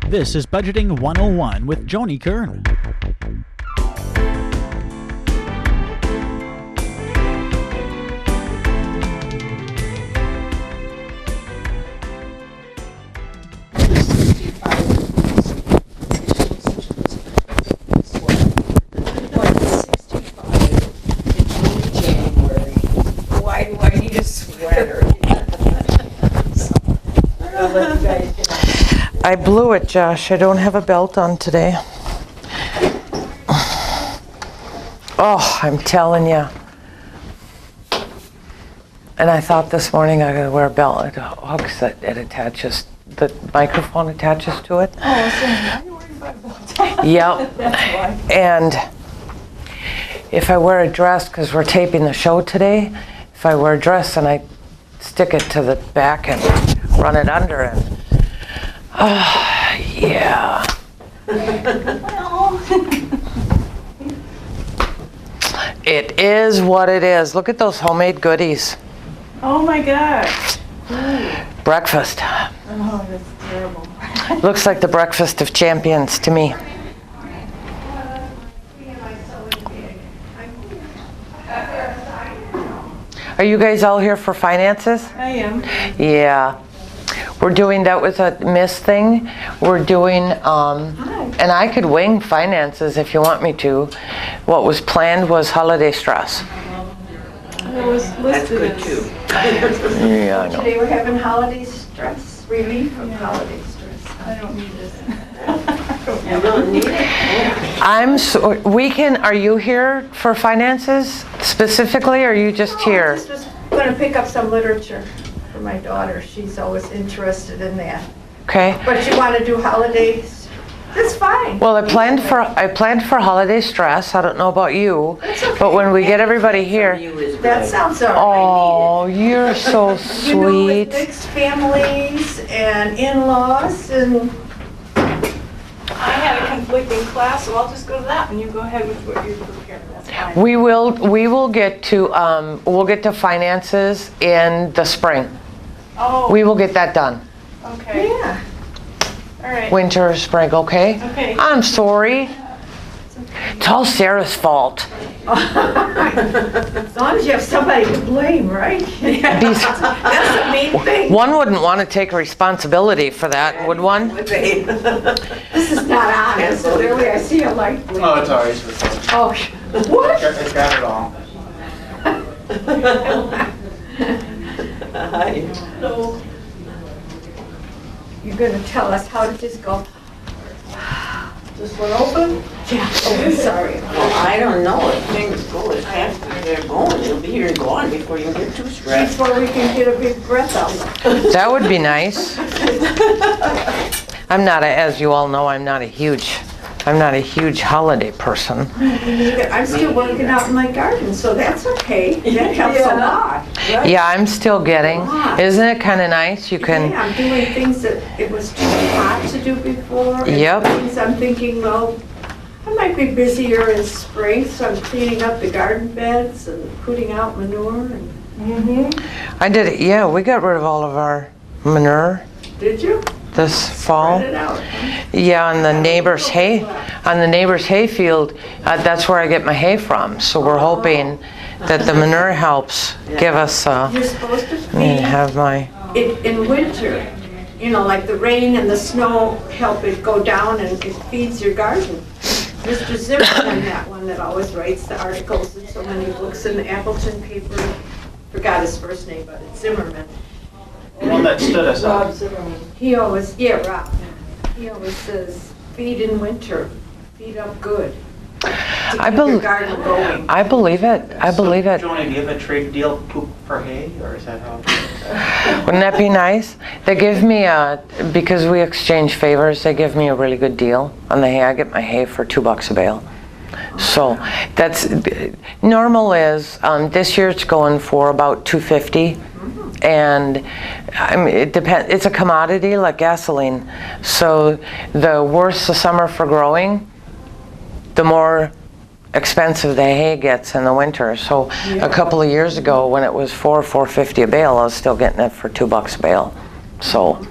This is Budgeting 101 with Joni Kearn. Why do I need a sweater? I blew it, Josh. I don't have a belt on today. Oh, I'm telling you. And I thought this morning I gotta wear a belt. It hooks that it attaches, the microphone attaches to it. Oh, so now you're worried about a belt. Yep. That's why. And if I wear a dress, because we're taping the show today, if I wear a dress and I stick it to the back and run it under and yeah. Well. It is what it is. Look at those homemade goodies. Oh my gosh. Breakfast. Oh, that's terrible. Looks like the breakfast of champions to me. Are you guys all here for finances? I am. Yeah. We're doing, that was a miss thing. We're doing, and I could wing finances if you want me to. What was planned was holiday stress. It was listed as. Yeah, I know. Today we're having holiday stress, relief from holiday stress. I don't need this. You don't need it? Are you here for finances specifically, or are you just I here? just was going to pick up some literature for my daughter. She's always interested in that. Okay. But you want to do holidays? That's fine. Well, I planned for holiday stress. I don't know about you, That's okay. but when we get everybody here, That sounds all right. oh, you're so You know, with sweet. mixed families and in-laws and I had a conflicting class, so I'll just go to that and you go ahead with what you're preparing. That's fine. We will get to we'll get to finances in the spring. Oh, We will get that done. okay. yeah. All right. Winter, spring, okay? Okay. I'm sorry. It's all Sarah's fault. As long as you have somebody to blame, right? These- That's the main thing. One wouldn't want to take responsibility for that, would one? This is not honest. Really, I see a light. Oh, it's always for fun. Oh, what? It's got it all. So, you're gonna tell us how did this go? This one open? Yeah, oh, sorry. Well, I don't know if things go as fast as they're going. It'll be here and gone before you get too stressed. Before we can get a big breath out. That would be nice. As you all know, I'm not a huge holiday person. I'm still working out in my garden, so that's okay. That helps a lot. Right? Yeah, I'm still getting. Isn't it kind of nice? You can. Yeah, I'm doing things that it was too hot to do before. and Yep. Things I'm thinking, well, I might be busier in spring, so I'm cleaning up the garden beds and putting out manure. And, I did it. Yeah, we got rid of all of our manure did you? this fall. Spread it out. Yeah, on the neighbor's hay field. That's where I get my hay from. So we're hoping that the manure helps give us. You're supposed to feed Have my. it in winter. You know, like the rain and the snow help it go down and it feeds your garden. Mr. Zimmerman, that one that always writes the articles in so many books in the Appleton paper. Forgot his first name, but it's Zimmerman. The one that stood us up. He always, Rob. He always says, feed in winter, feed up good. To keep your garden going. I believe it. I believe it. Joni, do you have a trade deal poop for hay, or is that how? Wouldn't that be nice? They give me because we exchange favors, they give me a really good deal on the hay. I get my hay for $2 a bale. So that's, normal is, this year it's going for about $2.50. And I mean, it depends, it's a commodity like gasoline. So the worse the summer for growing, the more expensive the hay gets in the winter. So a couple of years ago when it was $4.50 a bale, I was still getting it for $2 a bale. So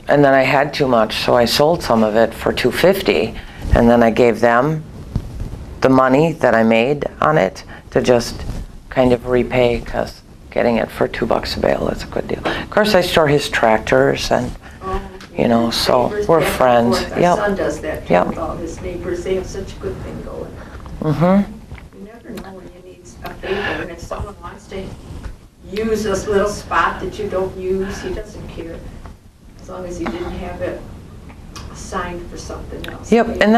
and then I had too much, so I sold some of it for $2.50, and then I gave them the money that I made on it to just kind of repay, because getting it for $2 a bale is a good deal. Of course, I store his tractors, and you know, so Neighbors we're back and friends. forth. Our Yep. son does that too Yep. with all his neighbors. They have such a good thing going. Mm-hmm. You never know when you need a favor, and if someone wants to use this little spot that you don't use, he doesn't care. As long as he didn't have it assigned for something else. Yep, and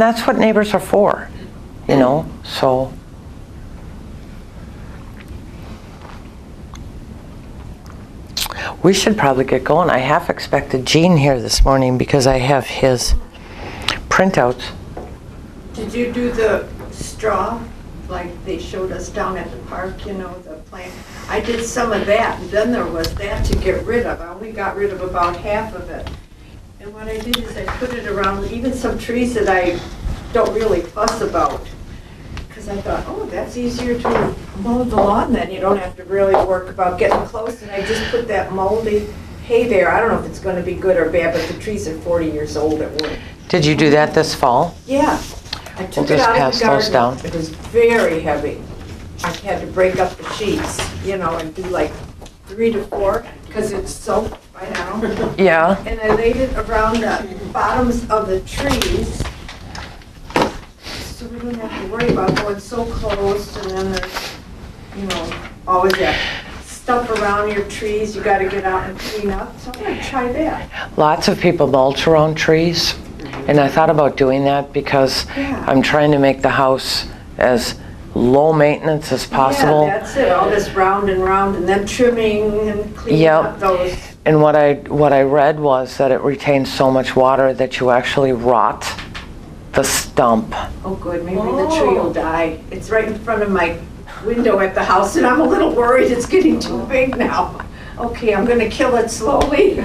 that's what neighbors are for, you know. So we should probably get going. I half expected Gene here this morning because I have his printouts. Did you do the straw, like they showed us down at the park, you know, the plant? I did some of that, and then there was that to get rid of. I only got rid of about half of it. And what I did is I put it around even some trees that I don't really fuss about. Because I thought, oh, that's easier to mow the lawn then. You don't have to really work about getting close. And I just put that moldy hay there. I don't know if it's going to be good or bad, but the trees are 40 years old at work. Did you do that this fall? Yeah. I We'll took it just out of pass the those garden. down. It was very heavy. I had to break up the sheets, you know, and do like 3 to 4 because it's soaked by now. Yeah. And I laid it around the bottoms of the trees so we don't have to worry about going so close, and then there's, you know, always that stuff around your trees you gotta get out and clean up. So I'm gonna try that. Lots of people mulch around trees, and I thought about doing that because Yeah. I'm trying to make the house as low maintenance as possible. Yeah, that's it, all this round and then trimming and cleaning Yep. up those. And what I read was that it retains so much water that you actually rot the stump. Oh, good, maybe the tree will die. It's right in front of my window at the house, and I'm a little worried it's getting too big now. Okay, I'm gonna kill it slowly.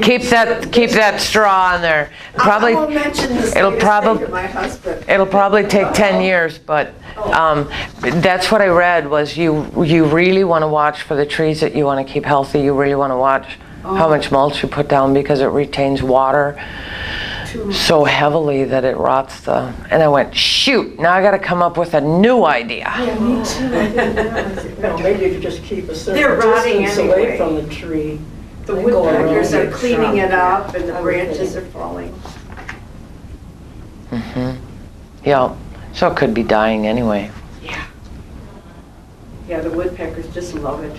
Keep that straw on there. I won't mention this it'll latest probably- thing to my husband. It'll probably take 10 years, but that's what I read was you really want to watch for the trees that you want to keep healthy. You really want to watch how much mulch you put down because it retains water so heavily that it rots the. And I went, shoot, now I got to come up with a new idea. Yeah, me too. I didn't realize it. No, maybe you could just keep a They're certain rotting distance anyway. away from the tree. The and go around woodpeckers are it. cleaning it up, and the I would branches think. are falling. Yeah, so it could be dying anyway. Yeah. Yeah, the woodpeckers just love it.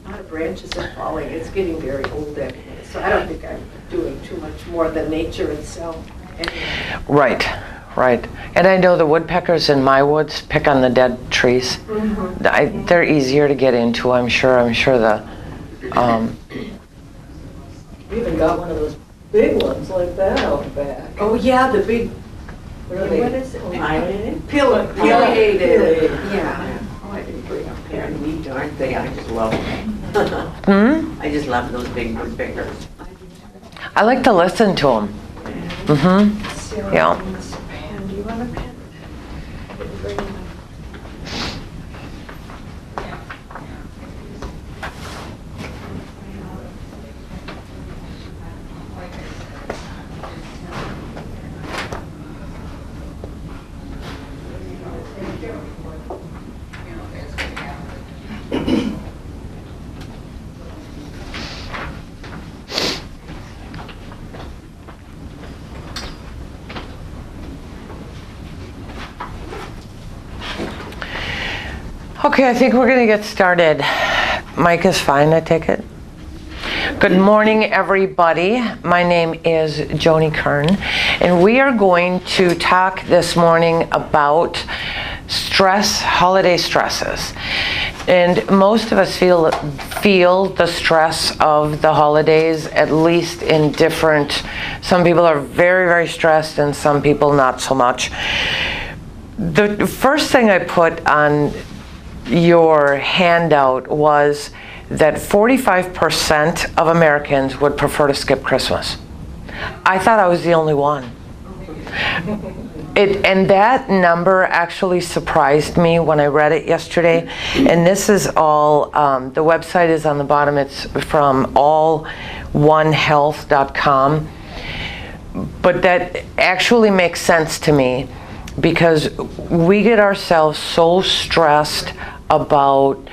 A lot of branches are falling. It's getting very old anyway, so I don't think I'm doing too much more than nature itself. Anyway. Right. And I know the woodpeckers in my woods pick on the dead trees. They're easier to get into, I'm sure. I'm sure the. We even got one of those big ones like that out back. Oh, yeah, the big, What are they? what is it? Pileated? Pileated, Pileated. yeah. Oh, I didn't bring up They're there. neat, aren't they? I just love them. I just love those big woodpeckers. I like to listen to them. Sarah, Yeah. brings a pen. Do you want a pen? I didn't bring mine. Okay, I think we're going to get started. Mic is fine, I take it? Good morning, everybody. My name is Joni Kearn, and we are going to talk this morning about stress, holiday stresses. And most of us feel the stress of the holidays, at least in different, some people are very, very stressed and some people not so much. The first thing I put on your handout was that 45% of Americans would prefer to skip Christmas. I thought I was the only one. And that number actually surprised me when I read it yesterday. And this is all, the website is on the bottom. It's from allonehealth.com. But that actually makes sense to me because we get ourselves so stressed about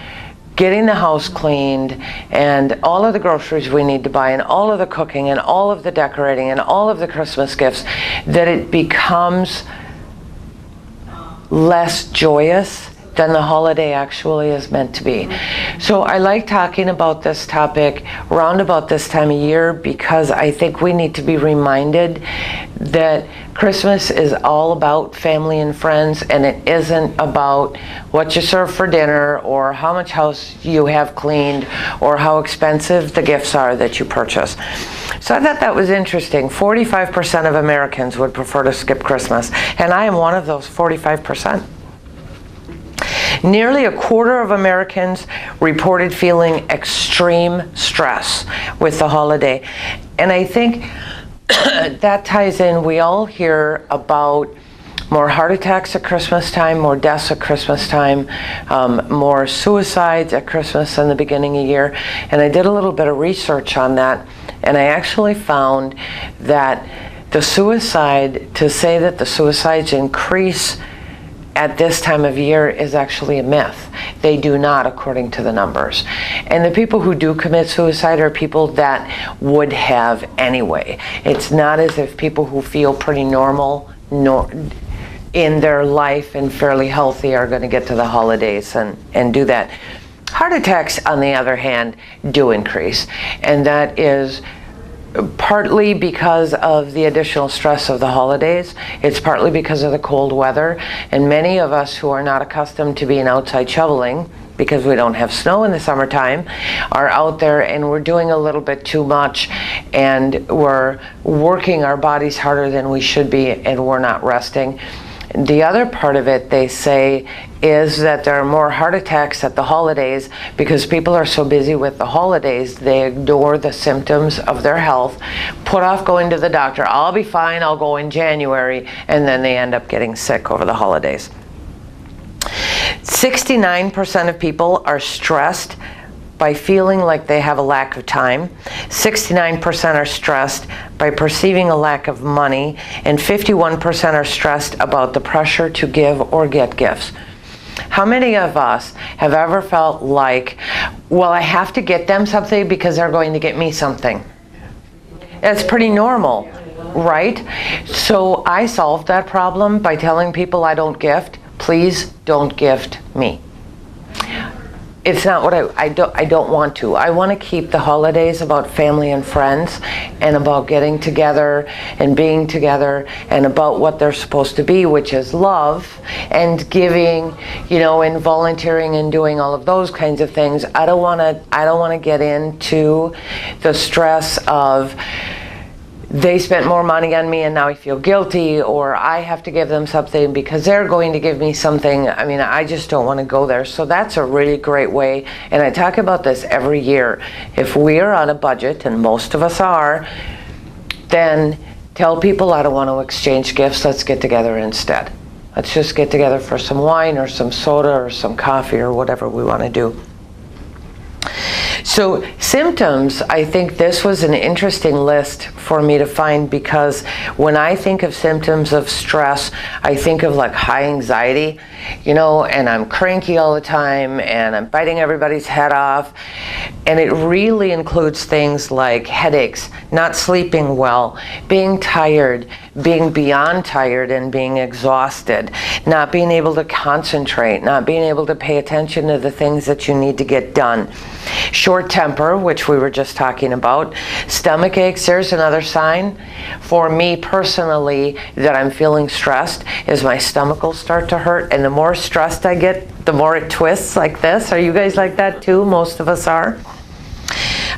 getting the house cleaned and all of the groceries we need to buy and all of the cooking and all of the decorating and all of the Christmas gifts that it becomes less joyous than the holiday actually is meant to be. So I like talking about this topic around about this time of year because I think we need to be reminded that Christmas is all about family and friends, and it isn't about what you serve for dinner or how much house you have cleaned or how expensive the gifts are that you purchase. So I thought that was interesting. 45% of Americans would prefer to skip Christmas, and I am one of those 45%. Nearly a quarter of Americans reported feeling extreme stress with the holiday. And I think that ties in. We all hear about more heart attacks at Christmas time, more deaths at Christmas time, more suicides at Christmas in the beginning of the year. And I did a little bit of research on that, and I actually found that to say that the suicides increase at this time of year is actually a myth. They do not, according to the numbers. And the people who do commit suicide are people that would have anyway. It's not as if people who feel pretty normal in their life and fairly healthy are going to get to the holidays and do that. Heart attacks, on the other hand, do increase. And that is partly because of the additional stress of the holidays. It's partly because of the cold weather. And many of us who are not accustomed to being outside shoveling, because we don't have snow in the summertime, are out there and we're doing a little bit too much and we're working our bodies harder than we should be and we're not resting. The other part of it, they say, is that there are more heart attacks at the holidays because people are so busy with the holidays, they ignore the symptoms of their health, put off going to the doctor. I'll be fine, I'll go in January, and then they end up getting sick over the holidays. 69% of people are stressed by feeling like they have a lack of time. 69% are stressed by perceiving a lack of money, and 51% are stressed about the pressure to give or get gifts. How many of us have ever felt like, well, I have to get them something because they're going to get me something? That's pretty normal, right? So I solved that problem by telling people I don't gift. Please don't gift me. It's not what I don't want to. I want to keep the holidays about family and friends and about getting together and being together and about what they're supposed to be, which is love and giving, and volunteering and doing all of those kinds of things. I don't want to get into the stress of they spent more money on me and now I feel guilty, or I have to give them something because they're going to give me something. I mean, I just don't want to go there. So that's a really great way, and I talk about this every year. If we are on a budget, and most of us are, then tell people I don't want to exchange gifts, let's get together instead. Let's just get together for some wine or some soda or some coffee or whatever we want to do. So symptoms, I think this was an interesting list for me to find, because when I think of symptoms of stress, I think of like high anxiety, and I'm cranky all the time and I'm biting everybody's head off. And it really includes things like headaches, not sleeping well, being tired, being beyond tired and being exhausted, not being able to concentrate, not being able to pay attention to the things that you need to get done. Short temper, which we were just talking about. Stomach aches, there's another sign for me personally that I'm feeling stressed, is my stomach will start to hurt, and the more stressed I get, the more it twists like this. Are you guys like that too? Most of us are.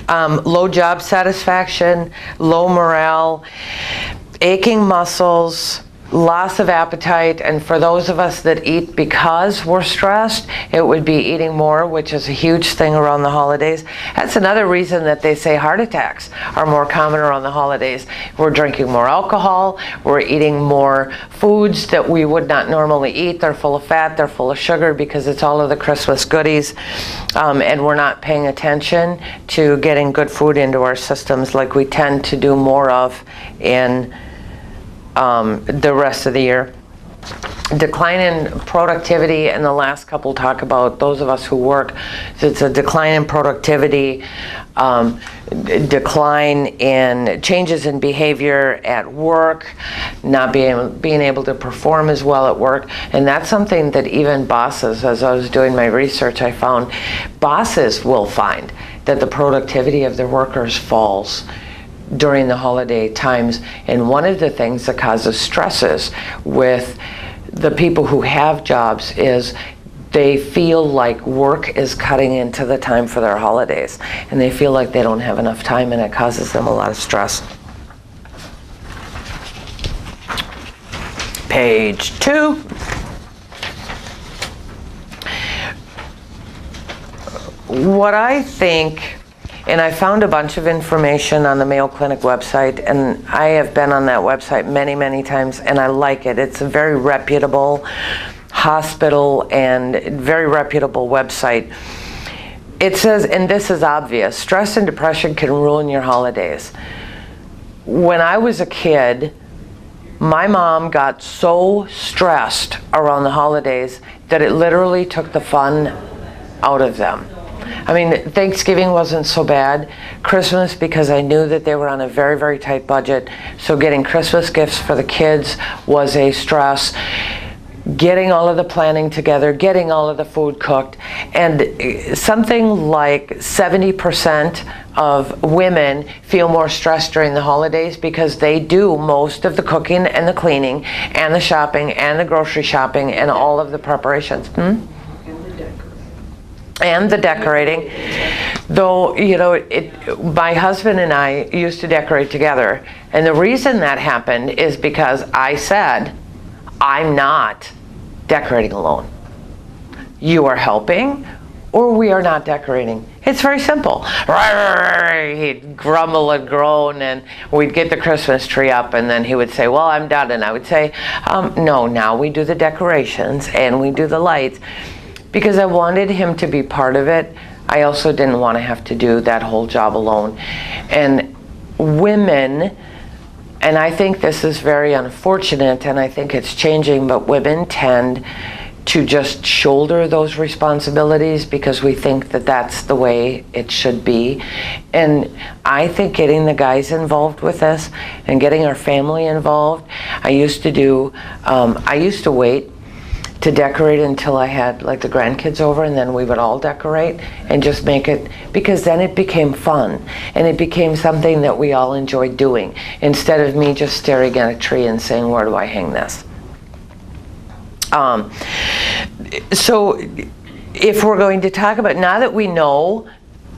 Low job satisfaction, low morale, aching muscles, loss of appetite, and for those of us that eat because we're stressed, it would be eating more, which is a huge thing around the holidays. That's another reason that they say heart attacks are more common around the holidays. We're drinking more alcohol, we're eating more foods that we would not normally eat. They're full of fat, they're full of sugar because it's all of the Christmas goodies, and we're not paying attention to getting good food into our systems like we tend to do more of in the rest of the year. Decline in productivity, and the last couple talk about those of us who work. It's a decline in productivity, decline in changes in behavior at work, not being able to perform as well at work. And that's something that even bosses, as I was doing my research, I found bosses will find that the productivity of their workers falls during the holiday times. And one of the things that causes stresses with the people who have jobs is they feel like work is cutting into the time for their holidays, and they feel like they don't have enough time, and it causes them a lot of stress. Page 2. What I think, and I found a bunch of information on the Mayo Clinic website, and I have been on that website many, many times, and I like it. It's a very reputable hospital and very reputable website. It says, and this is obvious, stress and depression can ruin your holidays. When I was a kid, my mom got so stressed around the holidays that it literally took the fun out of them. I mean, Thanksgiving wasn't so bad. Christmas, because I knew that they were on a very, very tight budget, so getting Christmas gifts for the kids was a stress. Getting all of the planning together, getting all of the food cooked, and something like 70% of women feel more stressed during the holidays because they do most of the cooking and the cleaning and the shopping and the grocery shopping and all of the preparations. And the decorating. Though, you know, my husband and I used to decorate together, and the reason that happened is because I said, I'm not decorating alone. You are helping, or we are not decorating. It's very simple. He'd grumble and groan, and we'd get the Christmas tree up, and then he would say, well, I'm done. And I would say, no, now we do the decorations and we do the lights. Because I wanted him to be part of it. I also didn't want to have to do that whole job alone. And women, and I think this is very unfortunate, and I think it's changing, but women tend to just shoulder those responsibilities because we think that that's the way it should be. And I think getting the guys involved with this and getting our family involved, I used to wait to decorate until I had like the grandkids over, and then we would all decorate and just make it, because then it became fun and it became something that we all enjoyed doing instead of me just staring at a tree and saying, where do I hang this? So if we're going to talk about, now that we know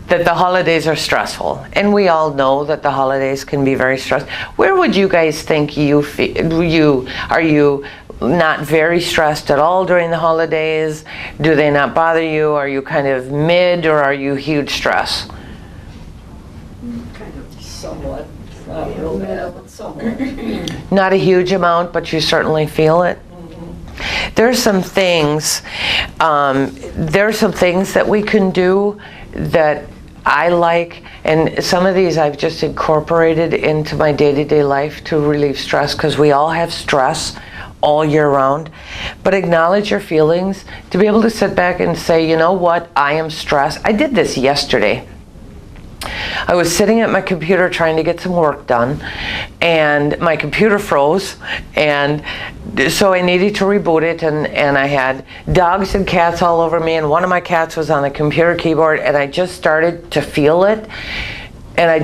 that the holidays are stressful, and we all know that the holidays can be very stressful, where would you guys think are you not very stressed at all during the holidays? Do they not bother you? Are you kind of mid, or are you huge stress? Kind of somewhat. Not real bad, but somewhat. Not a huge amount, but you certainly feel it. There's some things that we can do that I like, and some of these I've just incorporated into my day-to-day life to relieve stress, because we all have stress all year round. But acknowledge your feelings, to be able to sit back and say, you know what, I am stressed. I did this yesterday. I was sitting at my computer trying to get some work done, and my computer froze, and so I needed to reboot it, and I had dogs and cats all over me, and one of my cats was on the computer keyboard, and I just started to feel it, and I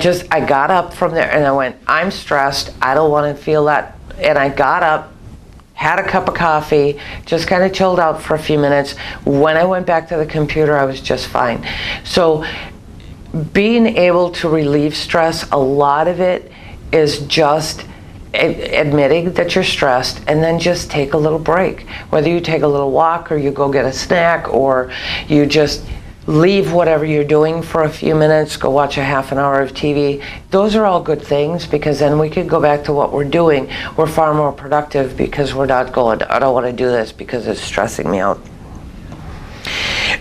got up from there, and I went, I'm stressed, I don't want to feel that, and I got up, had a cup of coffee, just kind of chilled out for a few minutes. When I went back to the computer, I was just fine. So being able to relieve stress, a lot of it is just admitting that you're stressed, and then just take a little break. Whether you take a little walk, or you go get a snack, or you just leave whatever you're doing for a few minutes, go watch a half an hour of TV. Those are all good things, because then we could go back to what we're doing. We're far more productive because we're not going, I don't want to do this because it's stressing me out.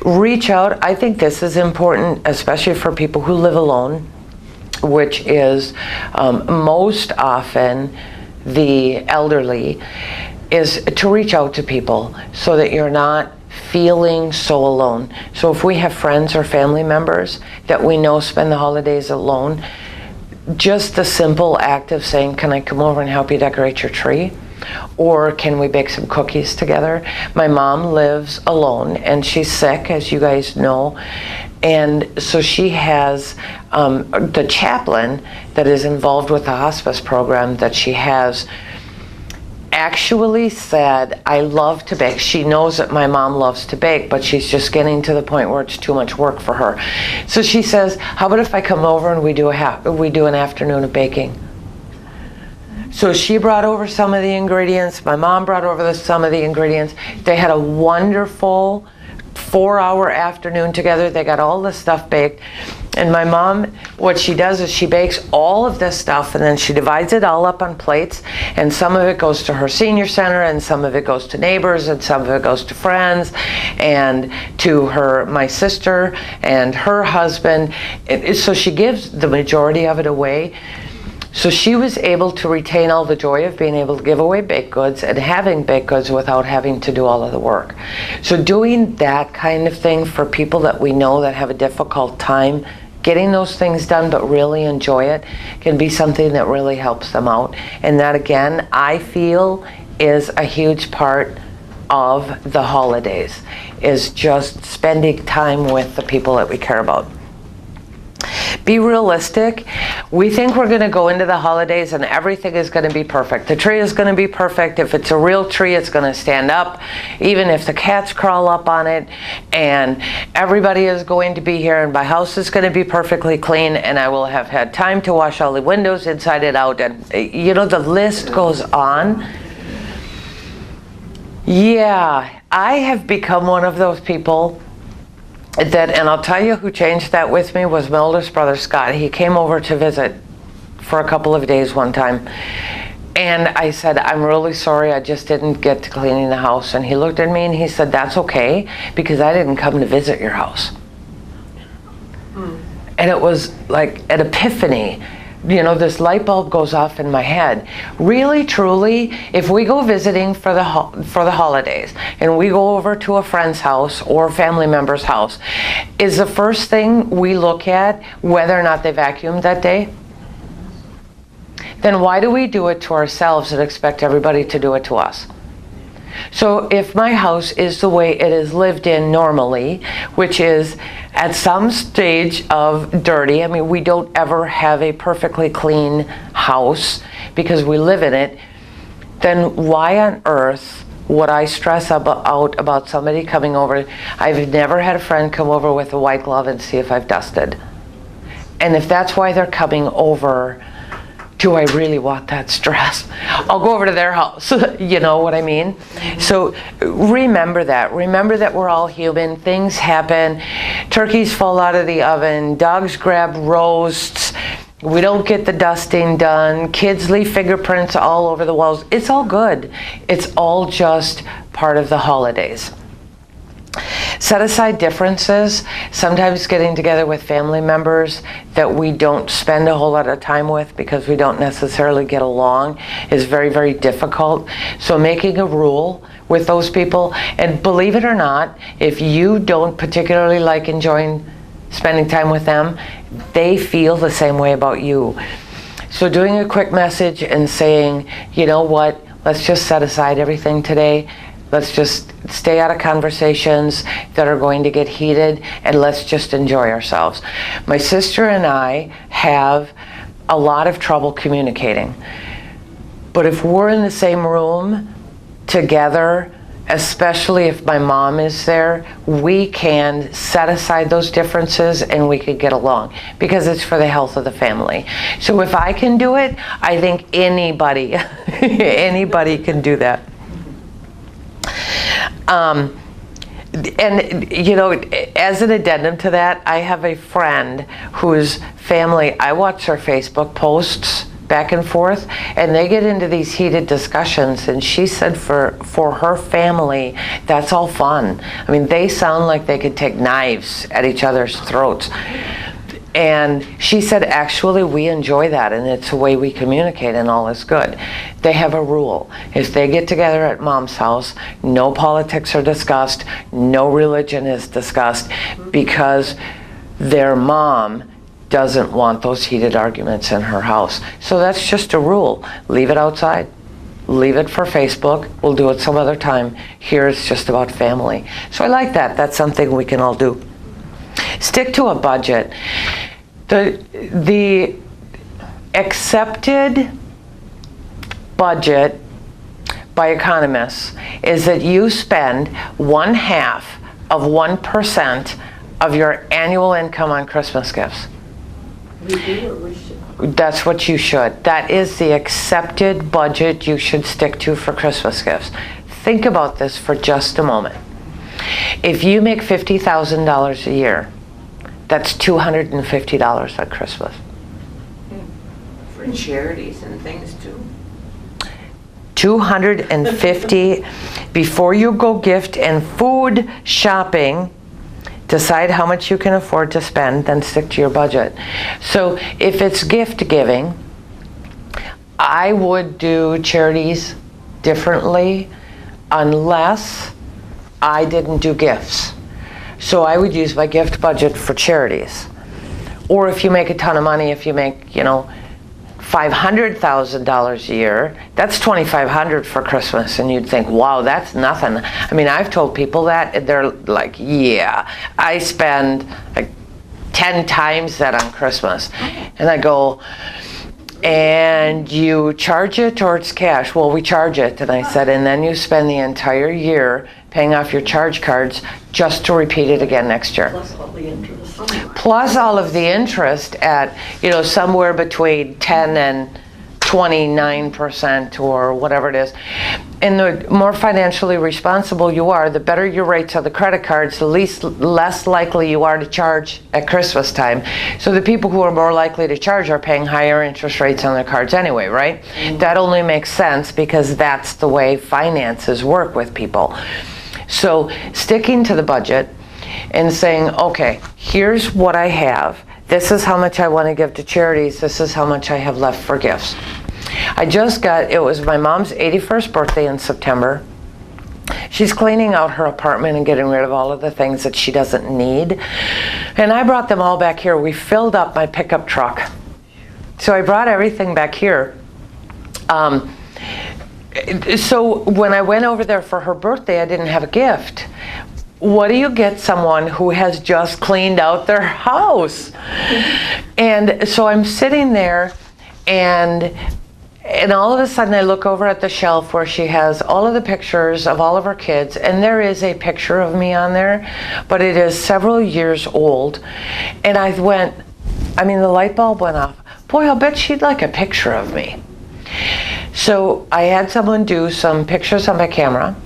Reach out. I think this is important, especially for people who live alone, which is most often the elderly, is to reach out to people so that you're not feeling so alone. So if we have friends or family members that we know spend the holidays alone, just the simple act of saying, can I come over and help you decorate your tree? Or can we bake some cookies together? My mom lives alone and she's sick, as you guys know. And so she has the chaplain that is involved with the hospice program that she has actually said, I love to bake. She knows that my mom loves to bake, but she's just getting to the point where it's too much work for her. So she says, how about if I come over and we do an afternoon of baking? So she brought over some of the ingredients. My mom brought over some of the ingredients. They had a wonderful 4-hour afternoon together. They got all the stuff baked. And my mom, what she does is she bakes all of this stuff and then she divides it all up on plates, and some of it goes to her senior center, and some of it goes to neighbors, and some of it goes to friends, and to my sister and her husband. So she gives the majority of it away. So she was able to retain all the joy of being able to give away baked goods and having baked goods without having to do all of the work. So doing that kind of thing for people that we know that have a difficult time getting those things done but really enjoy it can be something that really helps them out. And that, again, I feel is a huge part of the holidays, is just spending time with the people that we care about. Be realistic. We think we're going to go into the holidays and everything is going to be perfect. The tree is going to be perfect. If it's a real tree, it's going to stand up, even if the cats crawl up on it, and everybody is going to be here, and my house is going to be perfectly clean, and I will have had time to wash all the windows inside and out, and you know, the list goes on. Yeah, I have become one of those people that, and I'll tell you who changed that with me was my oldest brother, Scott. He came over to visit for a couple of days one time. And I said, I'm really sorry, I just didn't get to cleaning the house. And he looked at me and he said, that's okay, because I didn't come to visit your house. And it was like an epiphany. You know, this light bulb goes off in my head. Really, truly, if we go visiting for the holidays and we go over to a friend's house or a family member's house, is the first thing we look at whether or not they vacuumed that day? Then why do we do it to ourselves and expect everybody to do it to us? So if my house is the way it is lived in normally, which is at some stage of dirty, I mean, we don't ever have a perfectly clean house because we live in it, then why on earth would I stress out about somebody coming over? I've never had a friend come over with a white glove and see if I've dusted. And if that's why they're coming over, do I really want that stress? I'll go over to their house. You know what I mean? So remember that. Remember that we're all human. Things happen. Turkeys fall out of the oven. Dogs grab roasts. We don't get the dusting done. Kids leave fingerprints all over the walls. It's all good. It's all just part of the holidays. Set aside differences. Sometimes getting together with family members that we don't spend a whole lot of time with because we don't necessarily get along is very, very difficult. So making a rule with those people, and believe it or not, if you don't particularly like enjoying spending time with them, they feel the same way about you. So doing a quick message and saying, you know what, let's just set aside everything today. Let's just stay out of conversations that are going to get heated, and let's just enjoy ourselves. My sister and I have a lot of trouble communicating. But if we're in the same room together especially if my mom is there, we can set aside those differences and we could get along because it's for the health of the family. So if I can do it, I think anybody, anybody can do that. And you know, as an addendum to that, I have a friend whose family, I watch their Facebook posts back and forth, and they get into these heated discussions, and she said for her family, that's all fun. I mean, they sound like they could take knives at each other's throats. And she said, actually, we enjoy that, and it's the way we communicate, and all is good. They have a rule. If they get together at mom's house, no politics are discussed, no religion is discussed, because their mom doesn't want those heated arguments in her house. So that's just a rule. Leave it outside. Leave it for Facebook. We'll do it some other time. Here it's just about family. So I like that. That's something we can all do. Stick to a budget. The accepted budget by economists is that you spend 1/2 of 1% of your annual income on Christmas gifts. We do or we should? That's what you should. That is the accepted budget you should stick to for Christmas gifts. Think about this for just a moment. If you make $50,000 a year, that's $250 on Christmas. For charities and things too. $250 before you go gift and food shopping. Decide how much you can afford to spend, then stick to your budget. So if it's gift giving, I would do charities differently unless I didn't do gifts. So I would use my gift budget for charities. Or if you make a ton of money, if you make, you know, $500,000 a year, that's $2,500 for Christmas, and you'd think, wow, that's nothing. I mean, I've told people that, and they're like, yeah, I spend like 10 times that on Christmas. And I go, and you charge it or it's cash? Well, we charge it. And I said, and then you spend the entire year paying off your charge cards just to repeat it again next year. Plus all the interest. Plus all of the interest at, you know, somewhere between 10 and 29% or whatever it is. And the more financially responsible you are, the better your rates on the credit cards, the less likely you are to charge at Christmas time. So the people who are more likely to charge are paying higher interest rates on their cards anyway, right? Mm-hmm. That only makes sense because that's the way finances work with people. So sticking to the budget and saying, okay, here's what I have. This is how much I want to give to charities. This is how much I have left for gifts. I just got, it was my mom's 81st birthday in September. She's cleaning out her apartment and getting rid of all of the things that she doesn't need. And I brought them all back here. We filled up my pickup truck. So I brought everything back here. So when I went over there for her birthday, I didn't have a gift. What do you get someone who has just cleaned out their house? And so I'm sitting there, and all of a sudden I look over at the shelf where she has all of the pictures of all of her kids, and there is a picture of me on there, but it is several years old. And I went, I mean, the light bulb went off. Boy, I'll bet she'd like a picture of me. So I had someone do some pictures on my camera.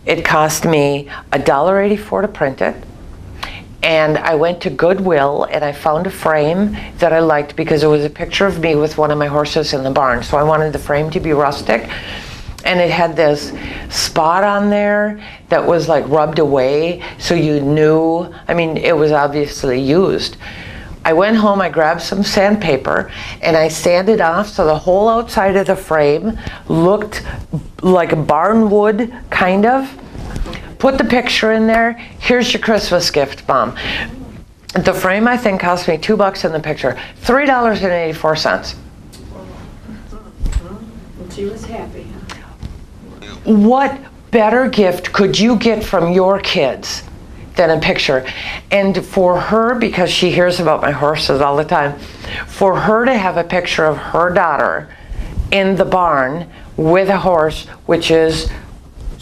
It cost me $1.84 to print it. And I went to Goodwill and I found a frame that I liked because it was a picture of me with one of my horses in the barn. So I wanted the frame to be rustic. And it had this spot on there that was like rubbed away, so you knew, I mean, it was obviously used. I went home, I grabbed some sandpaper, and I sanded off so the whole outside of the frame looked like barn wood, kind of. Put the picture in there. Here's your Christmas gift, Mom. The frame, I think, cost me $2 in the picture. $3.84. And she was happy, huh? What better gift could you get from your kids than a picture? And for her, because she hears about my horses all the time, for her to have a picture of her daughter in the barn with a horse, which is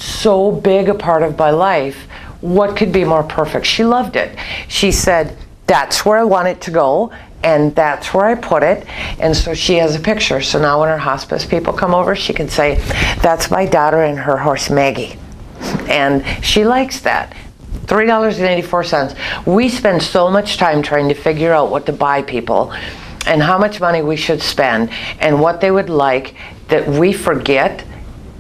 so big a part of my life. What could be more perfect? She loved it. She said, that's where I want it to go, and that's where I put it. And so she has a picture. So now when her hospice people come over, she can say, that's my daughter and her horse Maggie. And she likes that. $3.84. We spend so much time trying to figure out what to buy people and how much money we should spend and what they would like, that we forget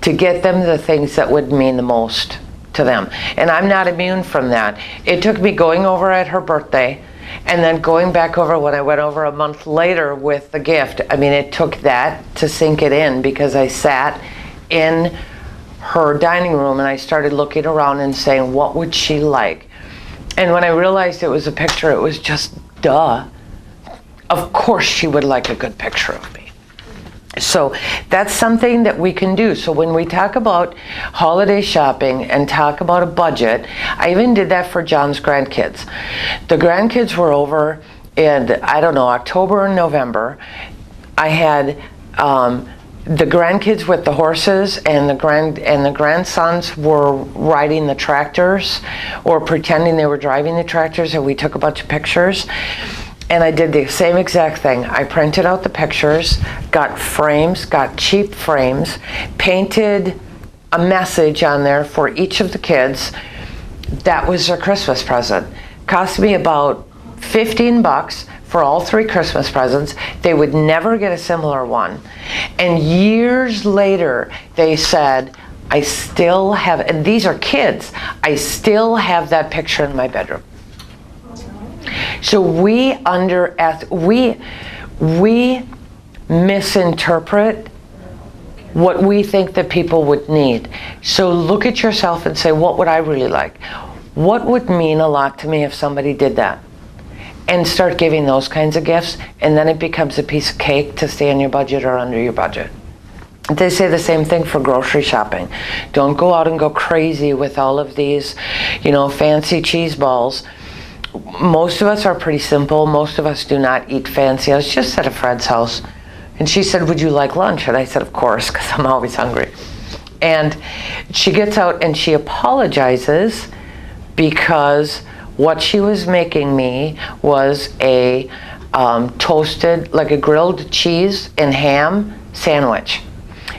to get them the things that would mean the most to them. And I'm not immune from that. It took me going over at her birthday and then going back over when I went over a month later with the gift. I mean, it took that to sink it in, because I sat in her dining room and I started looking around and saying, what would she like? And when I realized it was a picture, it was just, duh. Of course she would like a good picture of me. So that's something that we can do. So when we talk about holiday shopping and talk about a budget, I even did that for John's grandkids. The grandkids were over in, I don't know, October and November. I had the grandkids with the horses, and the grandsons were riding the tractors or pretending they were driving the tractors, and we took a bunch of pictures. And I did the same exact thing. I printed out the pictures, got frames, got cheap frames, painted a message on there for each of the kids. That was their Christmas present. Cost me about $15 for all 3 Christmas presents. They would never get a similar one. And years later, they said, I still have, and these are kids, I still have that picture in my bedroom. So we misinterpret what we think that people would need. So look at yourself and say, what would I really like? What would mean a lot to me if somebody did that? And start giving those kinds of gifts, and then it becomes a piece of cake to stay in your budget or under your budget. They say the same thing for grocery shopping. Don't go out and go crazy with all of these, fancy cheese balls. Most of us are pretty simple. Most of us do not eat fancy. I was just at a friend's house, and she said, would you like lunch? And I said, of course, because I'm always hungry. And she gets out and she apologizes because what she was making me was a toasted, like a grilled cheese and ham sandwich.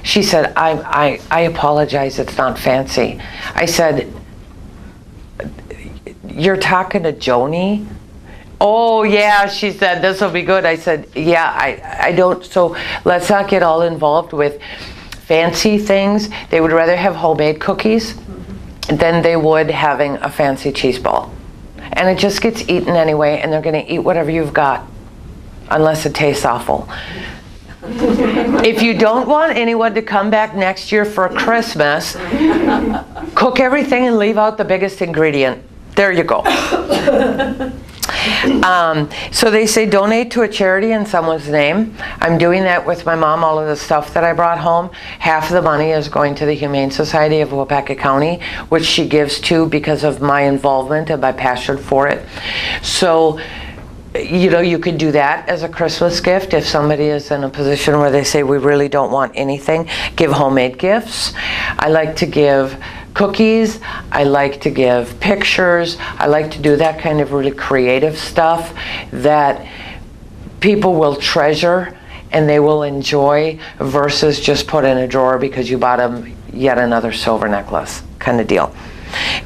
She said, I apologize, it's not fancy. I said, you're talking to Joni? Oh yeah, she said, this will be good. I said, yeah, I don't, so let's not get all involved with fancy things. They would rather have homemade cookies than they would having a fancy cheese ball. And it just gets eaten anyway, and they're gonna eat whatever you've got, unless it tastes awful. If you don't want anyone to come back next year for Christmas, cook everything and leave out the biggest ingredient. There you go. So they say donate to a charity in someone's name. I'm doing that with my mom. All of the stuff that I brought home, half of the money is going to the Humane Society of Waupaca County, which she gives to because of my involvement and my passion for it. So you could do that as a Christmas gift. If somebody is in a position where they say we really don't want anything, give homemade gifts. I like to give cookies, I like to give pictures, I like to do that kind of really creative stuff that people will treasure and they will enjoy, versus just put in a drawer because you bought them yet another silver necklace kind of deal.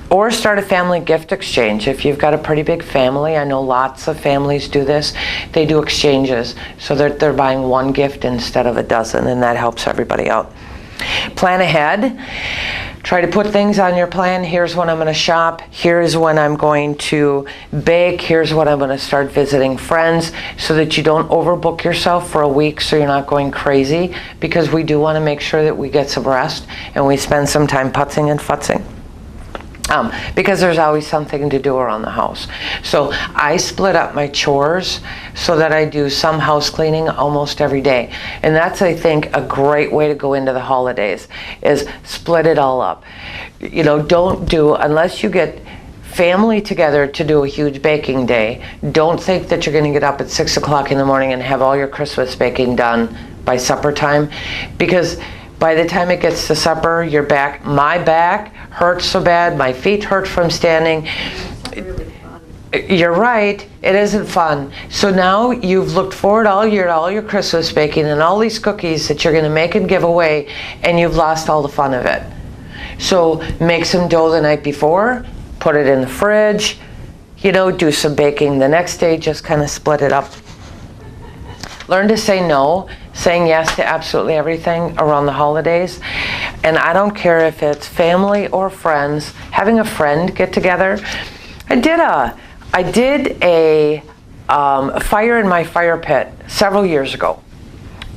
Or start a family gift exchange. If you've got a pretty big family, I know lots of families do this, they do exchanges so that they're buying one gift instead of a dozen, and that helps everybody out. Plan ahead. Try to put things on your plan. Here's when I'm going to shop. Here's when I'm going to bake. Here's when I'm going to start visiting friends, so that you don't overbook yourself for a week so you're not going crazy, because we do want to make sure that we get some rest and we spend some time putzing and futzing. Because there's always something to do around the house. So I split up my chores so that I do some house cleaning almost every day. And that's, I think, a great way to go into the holidays, is split it all up. Don't do, unless you get family together to do a huge baking day, don't think that you're going to get up at 6 o'clock in the morning and have all your Christmas baking done by supper time, because By the time it gets to supper, my back hurts so bad, my feet hurt from standing. Really fun. You're right, it isn't fun. So now you've looked forward all year to all your Christmas baking and all these cookies that you're going to make and give away, and you've lost all the fun of it. So make some dough the night before, put it in the fridge, do some baking the next day, just kind of split it up. Learn to say no, saying yes to absolutely everything around the holidays. And I don't care if it's family or friends, having a friend get together. I did a fire in my fire pit several years ago.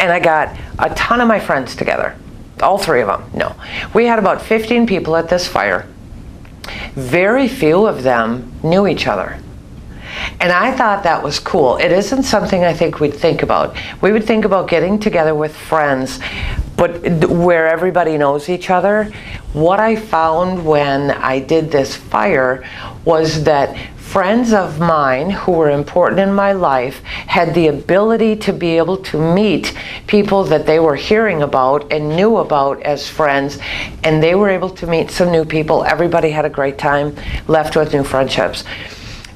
And I got a ton of my friends together. All 3 of them, no. We had about 15 people at this fire. Very few of them knew each other. And I thought that was cool. It isn't something I think we'd think about. We would think about getting together with friends, but where everybody knows each other. What I found when I did this fire was that friends of mine who were important in my life had the ability to be able to meet people that they were hearing about and knew about as friends, and they were able to meet some new people. Everybody had a great time, left with new friendships.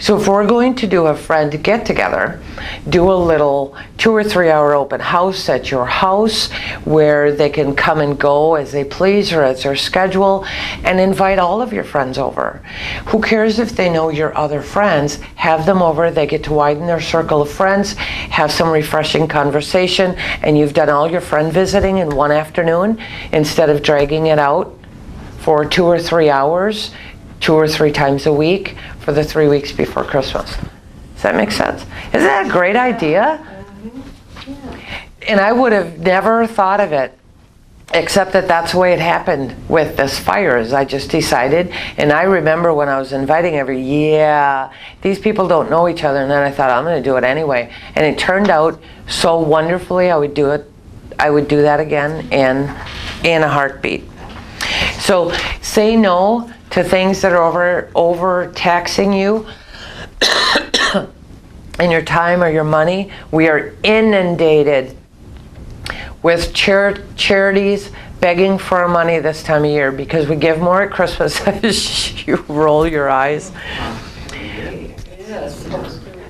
So if we're going to do a friend get together, do a little 2 or 3 hour open house at your house where they can come and go as they please or as their schedule, and invite all of your friends over. Who cares if they know your other friends? Have them over, they get to widen their circle of friends, have some refreshing conversation, and you've done all your friend visiting in one afternoon instead of dragging it out for 2 or 3 hours, 2 or 3 times a week for the 3 weeks before Christmas. Does that make sense? Isn't that a great idea? And I would have never thought of it, except that that's the way it happened with this fire, is I just decided. And I remember when I was inviting these people don't know each other, and then I thought, I'm going to do it anyway. And it turned out so wonderfully. I would do that again in a heartbeat. So say no to things that are overtaxing you in your time or your money. We are inundated with charities begging for our money this time of year because we give more at Christmas. You roll your eyes.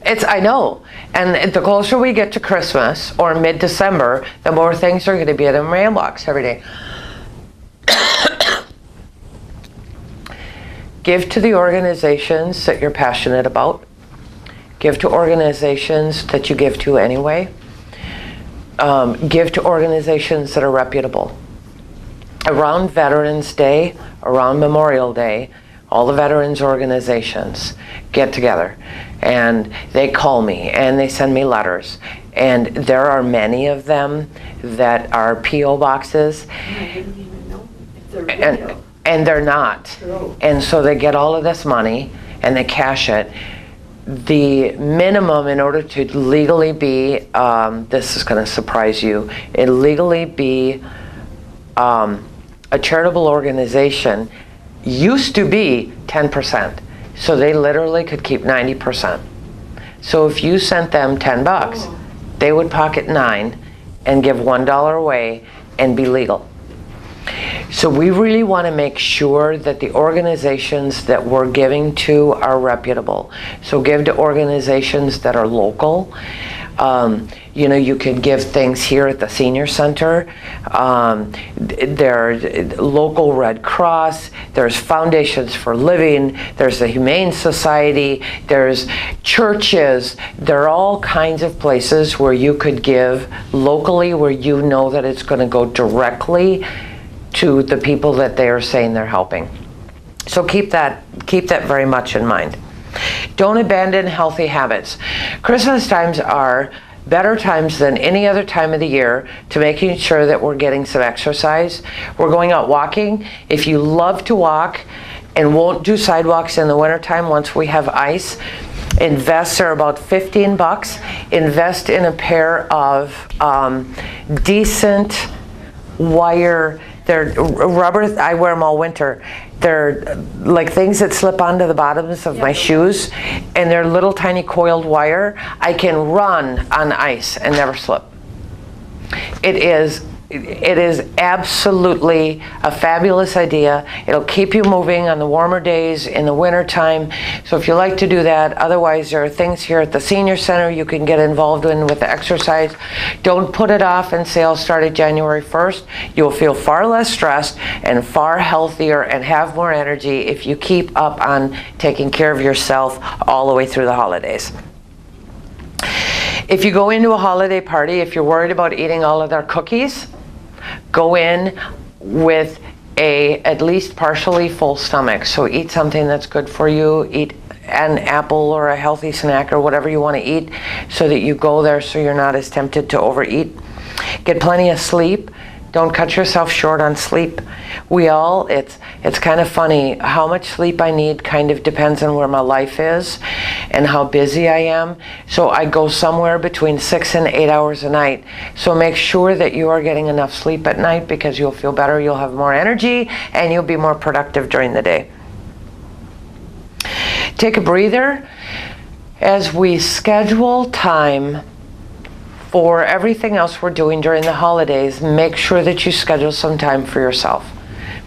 I know. And the closer we get to Christmas or mid-December, the more things are going to be in the mailbox every day. Give to the organizations that you're passionate about. Give to organizations that you give to anyway. Give to organizations that are reputable. Around Veterans Day, around Memorial Day, all the veterans organizations get together and they call me and they send me letters. And there are many of them that are P.O. boxes. I didn't even know if they're real. And they're not. And so they get all of this money and they cash it. The minimum in order to legally be, this is going to surprise you, legally be a charitable organization used to be 10%. So they literally could keep 90%. So if you sent them $10, they would pocket $9 and give $1 away and be legal. So we really want to make sure that the organizations that we're giving to are reputable. So give to organizations that are local. You can give things here at the senior center. There's local Red Cross. There's Foundations for Living. There's the Humane Society. There's churches. There are all kinds of places where you could give locally, where you know that it's going to go directly to the people that they are saying they're helping. So keep that very much in mind. Don't abandon healthy habits. Christmas times are better times than any other time of the year to making sure that we're getting some exercise. We're going out walking. If you love to walk and won't do sidewalks in the wintertime once we have ice, they're about $15. Invest in a pair of decent wire. They're rubber. I wear them all winter. They're like things that slip onto the bottoms of my shoes, and they're little tiny coiled wire. I can run on ice and never slip. It is It is absolutely a fabulous idea. It'll keep you moving on the warmer days in the winter time. So if you like to do that, otherwise there are things here at the senior center you can get involved in with the exercise. Don't put it off and say I'll start at January 1st. You'll feel far less stressed and far healthier and have more energy if you keep up on taking care of yourself all the way through the holidays. If you go into a holiday party, if you're worried about eating all of their cookies, go in with at least partially full stomach. So eat something that's good for you. Eat an apple or a healthy snack or whatever you want to eat so that you go there so you're not as tempted to overeat. Get plenty of sleep. Don't cut yourself short on sleep. It's kind of funny, how much sleep I need kind of depends on where my life is and how busy I am. So I go somewhere between 6 and 8 hours a night. So make sure that you are getting enough sleep at night because you'll feel better, you'll have more energy, and you'll be more productive during the day. Take a breather as we schedule time for everything else we're doing during the holidays. Make sure that you schedule some time for yourself.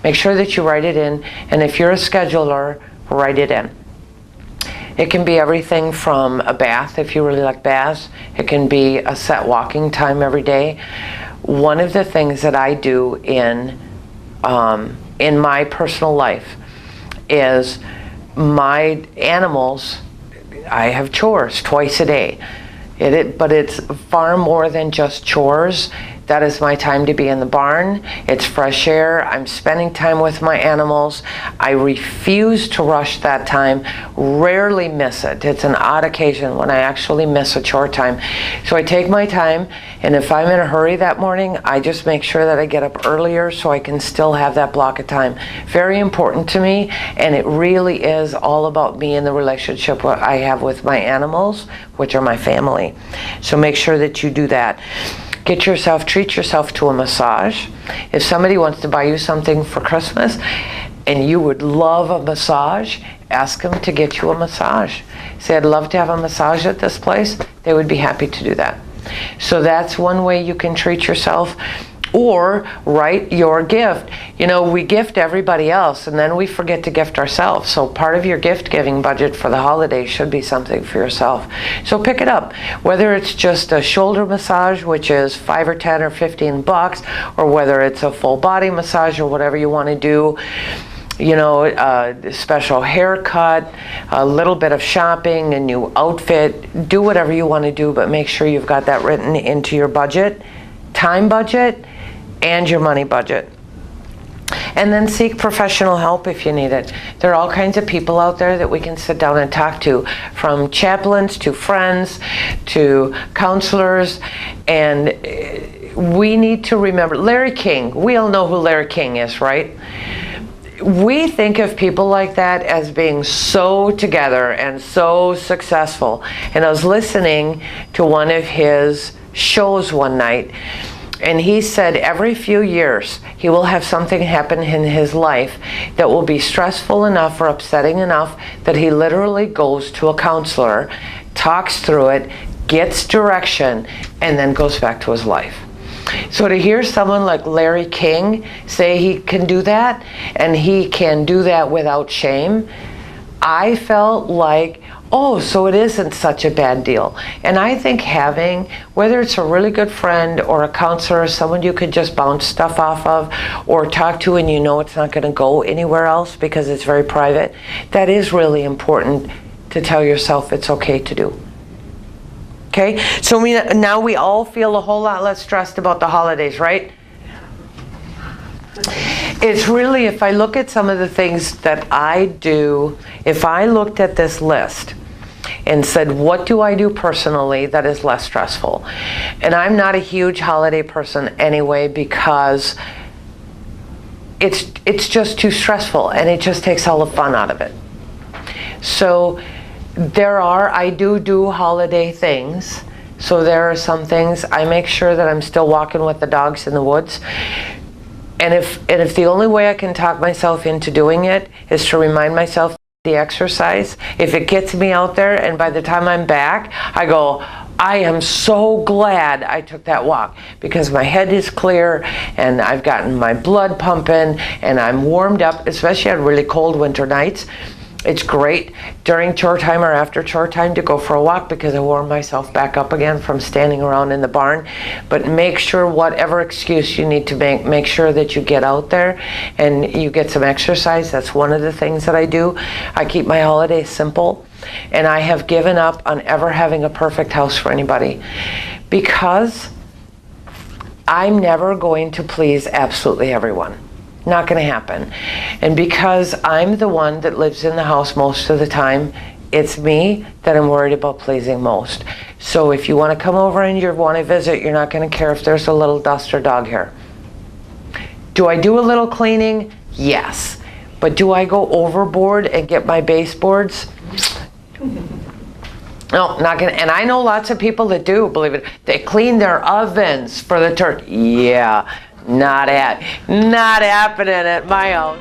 Make sure that you write it in, and if you're a scheduler, write it in. It can be everything from a bath, if you really like baths. It can be a set walking time every day. One of the things that I do in my personal life is my animals, I have chores twice a day. But it's far more than just chores. That is my time to be in the barn. It's fresh air. I'm spending time with my animals. I refuse to rush that time. Rarely miss it. It's an odd occasion when I actually miss a chore time. So I take my time, and if I'm in a hurry that morning, I just make sure that I get up earlier so I can still have that block of time. Very important to me, and it really is all about me and the relationship I have with my animals, which are my family. So make sure that you do that. Treat yourself to a massage. If somebody wants to buy you something for Christmas and you would love a massage, ask them to get you a massage. Say, I'd love to have a massage at this place. They would be happy to do that. So that's one way you can treat yourself. Or write your gift. You know, we gift everybody else and then we forget to gift ourselves. So part of your gift giving budget for the holidays should be something for yourself. So pick it up. Whether it's just a shoulder massage, which is $5 or $10 or $15, or whether it's a full body massage or whatever you want to do. You know, a special haircut, a little bit of shopping, a new outfit. Do whatever you want to do, but make sure you've got that written into your budget, time budget, and your money budget. And then seek professional help if you need it. There are all kinds of people out there that we can sit down and talk to, from chaplains to friends to counselors. And we need to remember Larry King. We all know who Larry King is, right? We think of people like that as being so together and so successful. And I was listening to one of his shows one night, and he said every few years he will have something happen in his life that will be stressful enough or upsetting enough that he literally goes to a counselor, talks through it, gets direction, and then goes back to his life. So to hear someone like Larry King say he can do that, and he can do that without shame, I felt like, oh, so it isn't such a bad deal. And I think having, whether it's a really good friend or a counselor or someone you could just bounce stuff off of or talk to and you know it's not going to go anywhere else because it's very private, that is really important to tell yourself it's okay to do. Okay? So now we all feel a whole lot less stressed about the holidays, right? It's really, if I look at some of the things that I do, if I looked at this list and said, what do I do personally that is less stressful? And I'm not a huge holiday person anyway because it's just too stressful and it just takes all the fun out of it. So I do holiday things. So there are some things, I make sure that I'm still walking with the dogs in the woods. And if the only way I can talk myself into doing it is to remind myself the exercise, if it gets me out there and by the time I'm back, I go, I am so glad I took that walk because my head is clear and I've gotten my blood pumping and I'm warmed up, especially on really cold winter nights. It's great during chore time or after chore time to go for a walk because I warm myself back up again from standing around in the barn. But make sure whatever excuse you need to make sure that you get out there and you get some exercise. That's one of the things that I do. I keep my holidays simple, and I have given up on ever having a perfect house for anybody because I'm never going to please absolutely everyone. Not going to happen. And because I'm the one that lives in the house most of the time, it's me that I'm worried about pleasing most. So if you want to come over and you want to visit, you're not going to care if there's a little dust or dog hair. Do I do a little cleaning? Yes. But do I go overboard and get my baseboards? No, not gonna. And I know lots of people that do, believe it. They clean their ovens for the turkey. Yeah. Not happening at my house.